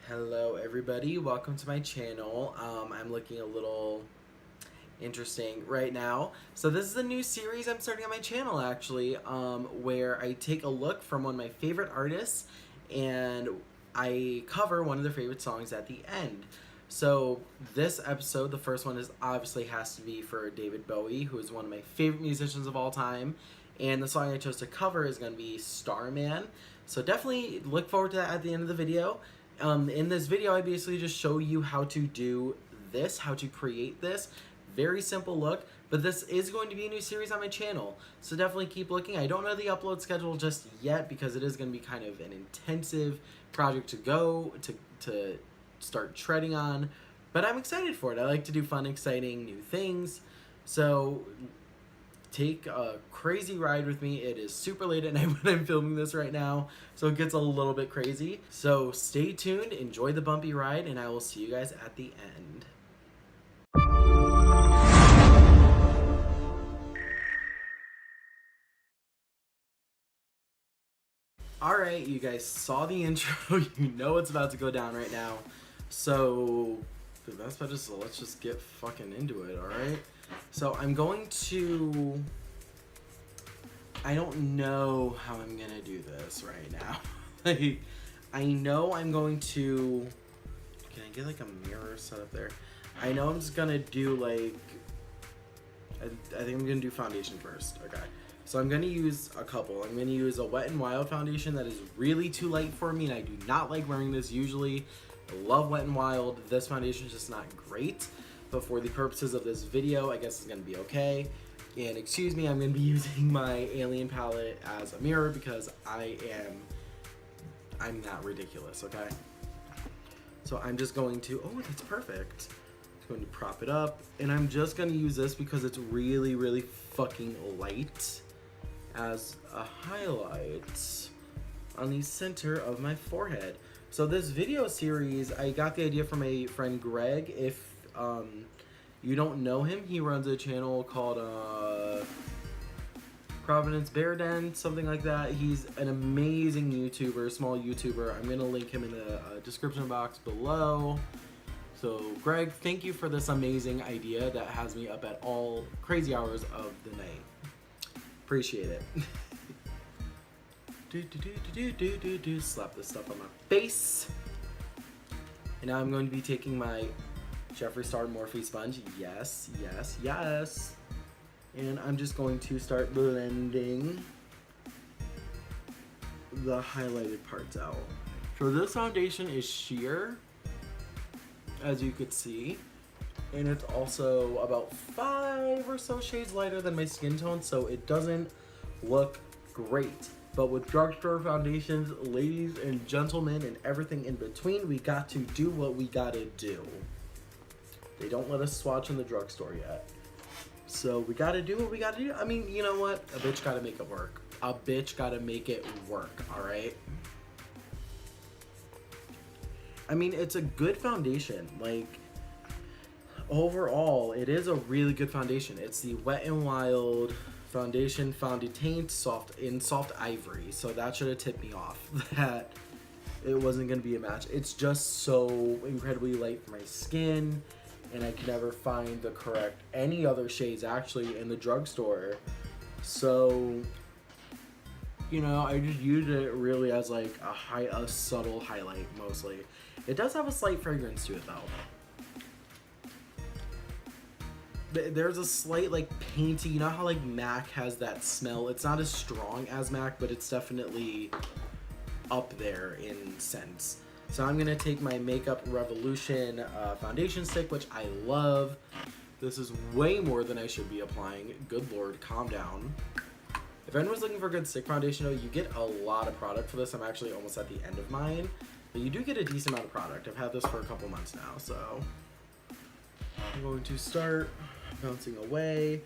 Hello everybody, welcome to my channel. I'm looking a little interesting right now. So this is a new series I'm starting on my channel actually, where I take a look from one of my favorite artists and I cover one of their favorite songs at the end. So this episode, the first one, is obviously has to be for David Bowie, who is one of my favorite musicians of all time. And the song I chose to cover is going to be Starman. So definitely look forward to that at the end of the video. In this video, I basically just show you how to do this, how to create this. Very simple look, but this is going to be a new series on my channel. So definitely keep looking. I don't know the upload schedule just yet because it is going to be kind of an intensive project to start treading on. But I'm excited for it. I like to do fun, exciting, new things. So take a crazy ride with me. It is super late at night when I'm filming this right now, so it gets a little bit crazy. So stay tuned, enjoy the bumpy ride, and I will see you guys at the end. Alright, you guys saw the intro. You know what's about to go down right now. So the best bet is let's just get fucking into it, alright? So I'm going to... I don't know how I'm gonna do this right now. Like, I know I'm going to... Can I get like a mirror set up there? I know I'm just gonna do like... I think I'm gonna do foundation first. Okay. So I'm gonna use a couple. I'm gonna use a Wet n Wild foundation that is really too light for me, and I do not like wearing this usually. I love Wet n Wild. This foundation is just not great, but for the purposes of this video, I guess it's gonna be okay. And excuse me, I'm gonna be using my Alien palette as a mirror because I'm not ridiculous, okay? So I'm just going to, oh, that's perfect. I'm going to prop it up, and I'm just gonna use this because it's really, really fucking light as a highlight on the center of my forehead. So this video series, I got the idea from a friend, Greg. If you don't know him, he runs a channel called Providence Bear Den, something like that. He's an amazing YouTuber, small YouTuber. I'm gonna link him in the description box below. So Greg, thank you for this amazing idea that has me up at all crazy hours of the night. Appreciate it. Slap this stuff on my face. And now I'm going to be taking my Jeffree Star Morphe sponge. Yes, yes, yes. And I'm just going to start blending the highlighted parts out. So this foundation is sheer, as you could see. And it's also about 5 or so shades lighter than my skin tone, so it doesn't look great. But with drugstore foundations, ladies and gentlemen, and everything in between, we got to do what we gotta do. They don't let us swatch in the drugstore yet. So we gotta do what we gotta do. I mean, you know what? A bitch gotta make it work. A bitch gotta make it work, alright? I mean, it's a good foundation. Like, overall, it is a really good foundation. It's the Wet n Wild foundation Fondant soft ivory. So that should have tipped me off that it wasn't gonna be a match. It's just so incredibly light for my skin, and I could never find the correct any other shades actually in the drugstore. So, you know, I just used it really as like a subtle highlight mostly. It does have a slight fragrance to it though. There's a slight like painty, you know how like MAC has that smell? It's not as strong as MAC, but it's definitely up there in scents. So I'm gonna take my Makeup Revolution foundation stick, which I love. This is way more than I should be applying. Good Lord, calm down. If anyone's looking for a good stick foundation though, you get a lot of product for this. I'm actually almost at the end of mine, but you do get a decent amount of product. I've had this for a couple months now, so I'm going to start bouncing away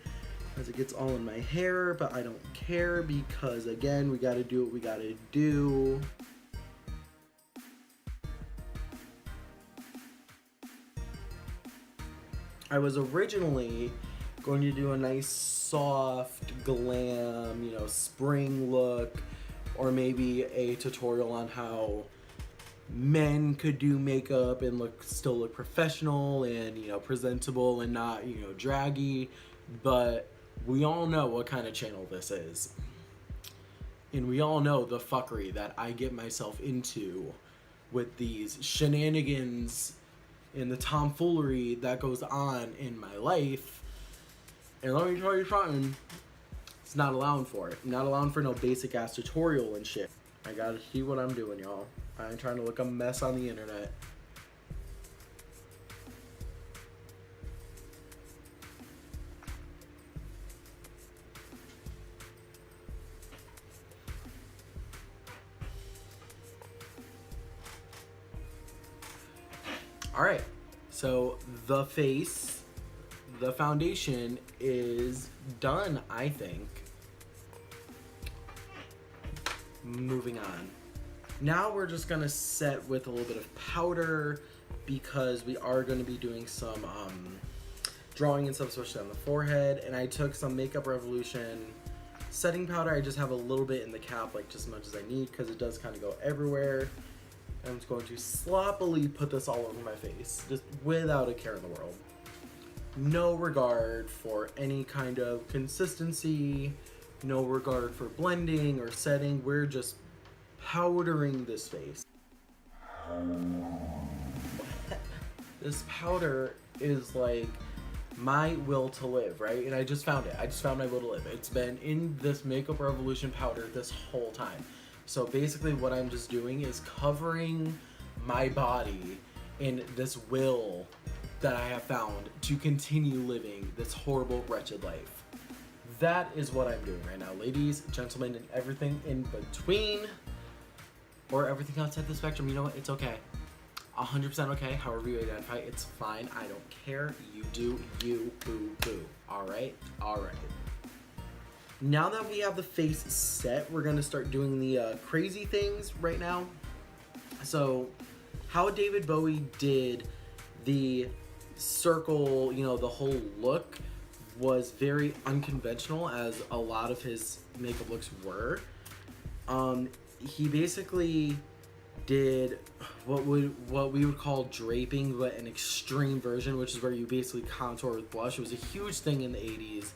as it gets all in my hair, but I don't care because again, we gotta do what we gotta do. I was originally going to do a nice soft glam, you know, spring look, or maybe a tutorial on how men could do makeup and still look professional and, you know, presentable and not, you know, draggy, but we all know what kind of channel this is. And we all know the fuckery that I get myself into with these shenanigans and the tomfoolery that goes on in my life. And let me tell you something, it's not allowing for it. I'm not allowing for no basic ass tutorial and shit. I gotta see what I'm doing, y'all. I ain't trying to look a mess on the internet. Alright, so the face, the foundation is done, I think. Moving on. Now we're just gonna set with a little bit of powder because we are gonna be doing some drawing and stuff, especially on the forehead. And I took some Makeup Revolution setting powder. I just have a little bit in the cap, like just as much as I need, because it does kind of go everywhere. I'm just going to sloppily put this all over my face, just without a care in the world. No regard for any kind of consistency, no regard for blending or setting. We're just powdering this face. This powder is like my will to live, right? And I just found it. I just found my will to live. It's been in this Makeup Revolution powder this whole time. So basically what I'm just doing is covering my body in this will that I have found to continue living this horrible, wretched life. That is what I'm doing right now, ladies, gentlemen, and everything in between, or everything outside the spectrum. You know what? It's okay. 100% okay. However you identify, it's fine. I don't care. You do you, boo boo. All right? All right. Now that we have the face set, we're gonna start doing the crazy things right now. So, how David Bowie did the circle, you know, the whole look was very unconventional, as a lot of his makeup looks were. He basically did what we would call draping, but an extreme version, which is where you basically contour with blush. It was a huge thing in the 80s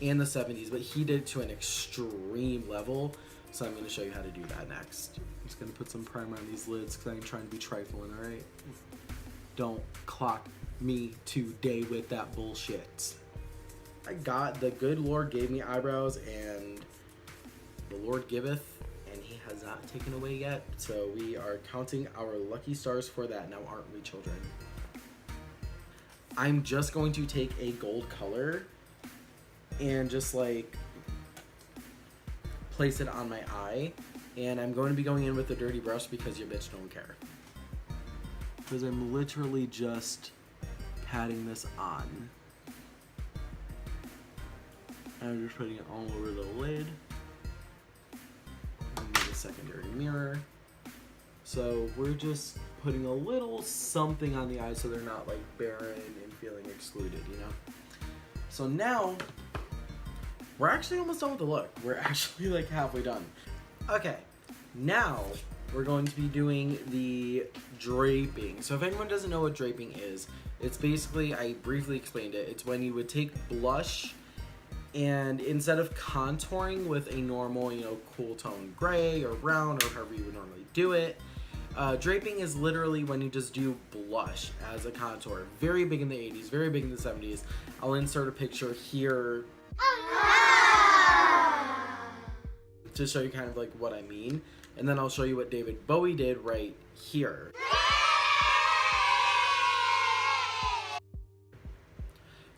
and the 70s, but he did it to an extreme level. So I'm going to show you how to do that next. I'm just going to put some primer on these lids because I ain't trying to be trifling, all right? Don't clock me today with that bullshit. The good Lord gave me eyebrows, and the Lord giveth, and he has not taken away yet. So we are counting our lucky stars for that now, aren't we, children? I'm just going to take a gold color and just like place it on my eye, and I'm going to be going in with a dirty brush because your bitch don't care. Because I'm literally just patting this on. I'm just putting it all over the lid. I need a secondary mirror. So we're just putting a little something on the eyes so they're not like barren and feeling excluded, you know? So now, we're actually almost done with the look. We're actually like halfway done. Okay, now we're going to be doing the draping. So if anyone doesn't know what draping is, it's basically, I briefly explained it, it's when you would take blush and instead of contouring with a normal, you know, cool tone gray or brown or however you would normally do it, draping is literally when you just do blush as a contour. Very big in the 80s, very big in the 70s. I'll insert a picture here to show you kind of like what I mean. And then I'll show you what David Bowie did right here.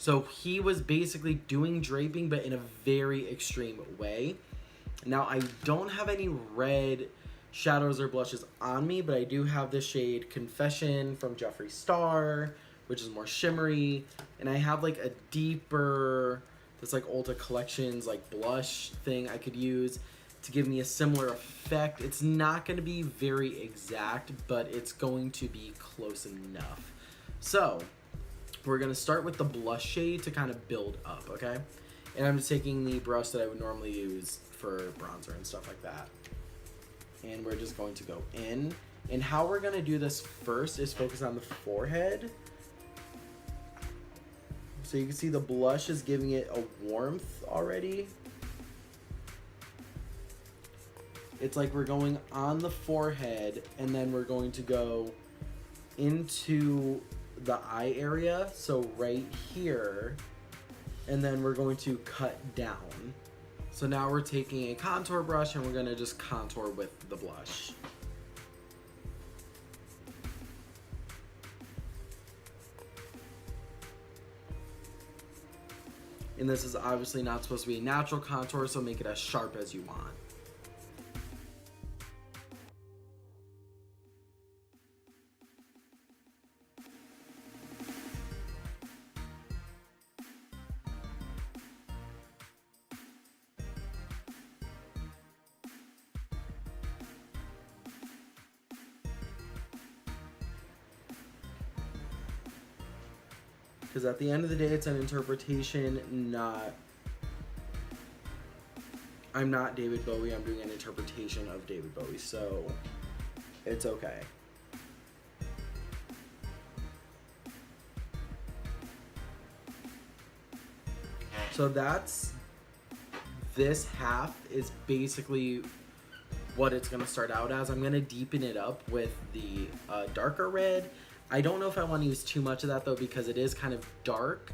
So he was basically doing draping, but in a very extreme way. Now, I don't have any red shadows or blushes on me, but I do have the shade Confession from Jeffree Star, which is more shimmery. And I have like a deeper, this like Ulta Collections like blush thing I could use to give me a similar effect. It's not going to be very exact, but it's going to be close enough. So we're going to start with the blush shade to kind of build up, okay? And I'm just taking the brush that I would normally use for bronzer and stuff like that. And we're just going to go in And how we're gonna do this first is focus on the forehead. So you can see the blush is giving it a warmth already. It's like we're going on the forehead and then we're going to go into the eye area, so right here, and then we're going to cut down. So now we're taking a contour brush and we're gonna just contour with the blush. And this is obviously not supposed to be a natural contour, so make it as sharp as you want. Because at the end of the day, it's an interpretation, not... I'm not David Bowie, I'm doing an interpretation of David Bowie, so it's okay. So that's... This half is basically what it's going to start out as. I'm going to deepen it up with the darker red. I don't know if I want to use too much of that though, because it is kind of dark,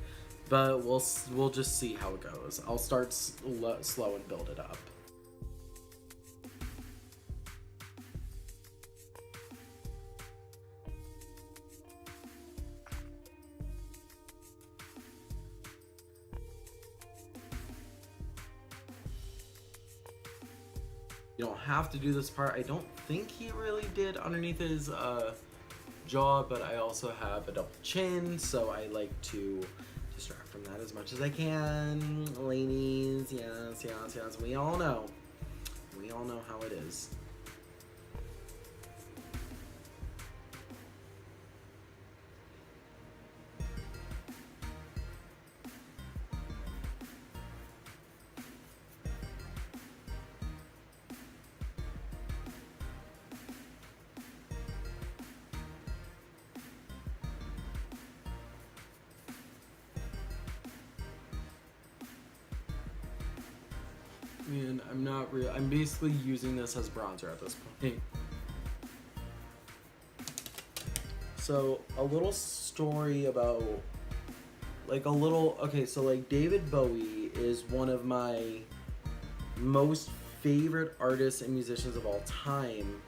but we'll just see how it goes. I'll start slow and build it up. You don't have to do this part. I don't think he really did underneath his jaw, but I also have a double chin, so I like to distract from that as much as I can. Ladies, yes, yes, yes. We all know how it is. And I'm basically using this as bronzer at this point. So a little story about, okay, so like David Bowie is one of my most favorite artists and musicians of all time.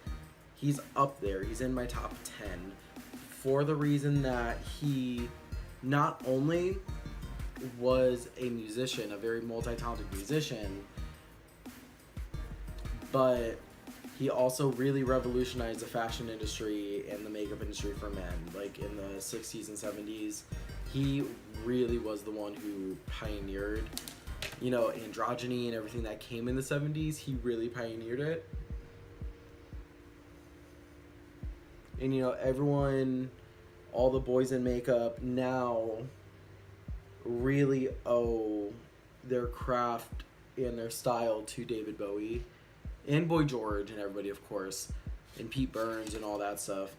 He's up there, he's in my top 10 for the reason that he not only was a musician, a very multi-talented musician, but he also really revolutionized the fashion industry and the makeup industry for men. Like in the 60s and 70s, he really was the one who pioneered, you know, androgyny and everything that came in the 70s. He really pioneered it. And you know, everyone, all the boys in makeup now really owe their craft and their style to David Bowie. And Boy George and everybody, of course, and Pete Burns and all that stuff.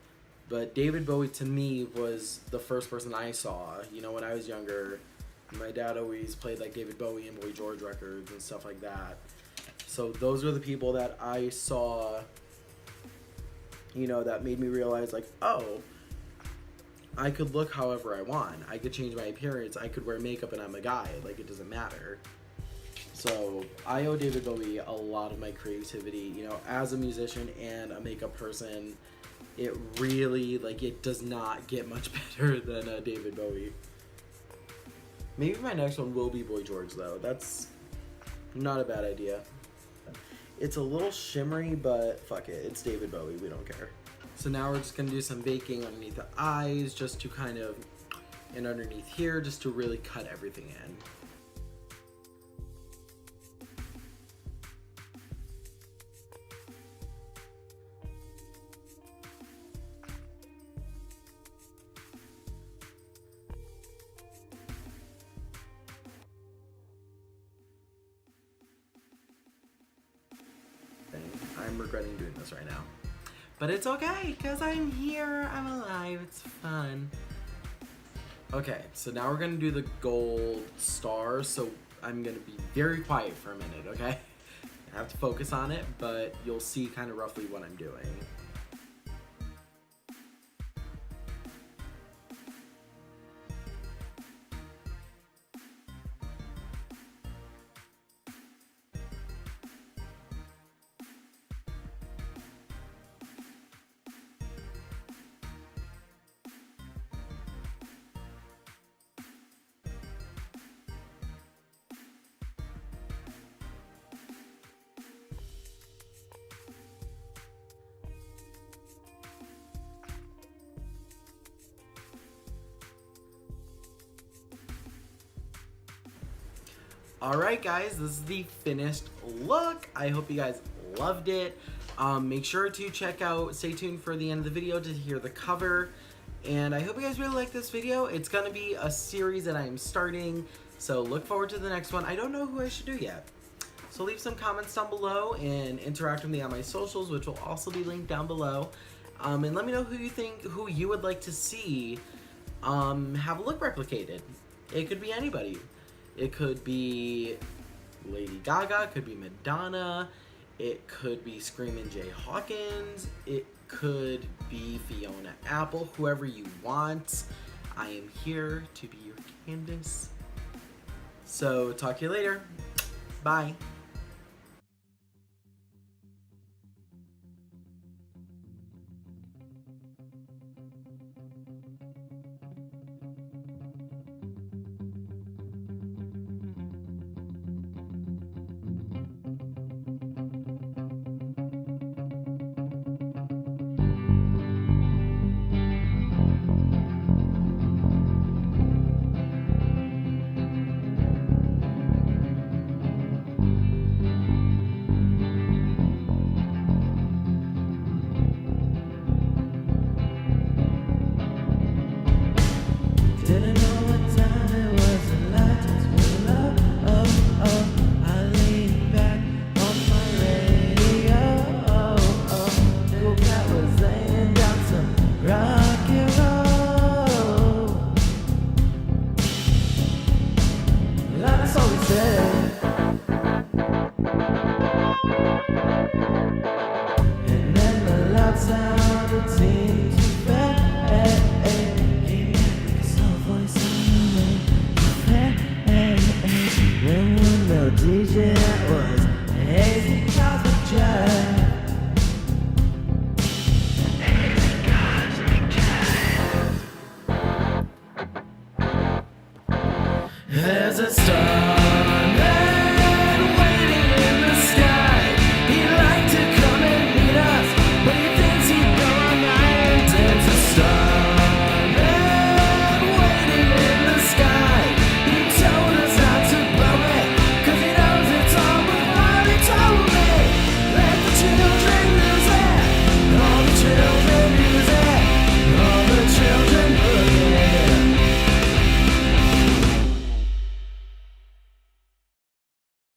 But David Bowie, to me, was the first person I saw. You know, when I was younger, my dad always played like David Bowie and Boy George records and stuff like that. So those are the people that I saw, you know, that made me realize like, oh, I could look however I want. I could change my appearance. I could wear makeup and I'm a guy. Like, it doesn't matter. So I owe David Bowie a lot of my creativity, you know, as a musician and a makeup person. It really, like, it does not get much better than David Bowie. Maybe my next one will be Boy George, though. That's not a bad idea. It's a little shimmery, but fuck it. It's David Bowie. We don't care. So now we're just going to do some baking underneath the eyes, just to kind of, and underneath here, just to really cut everything in. I'm regretting doing this right now. But it's okay, because I'm here, I'm alive, it's fun. Okay, so now we're gonna do the gold star, so I'm gonna be very quiet for a minute, okay? I have to focus on it, but you'll see kind of roughly what I'm doing. Alright guys, this is the finished look. I hope you guys loved it. Make sure to stay tuned for the end of the video to hear the cover. And I hope you guys really like this video. It's going to be a series that I'm starting, so look forward to the next one. I don't know who I should do yet. So leave some comments down below and interact with me on my socials, which will also be linked down below. And let me know who you would like to see have a look replicated. It could be anybody. It could be Lady Gaga, it could be Madonna, it could be Screamin' Jay Hawkins, it could be Fiona Apple, whoever you want. I am here to be your canvas. So talk to you later. Bye. There's a star.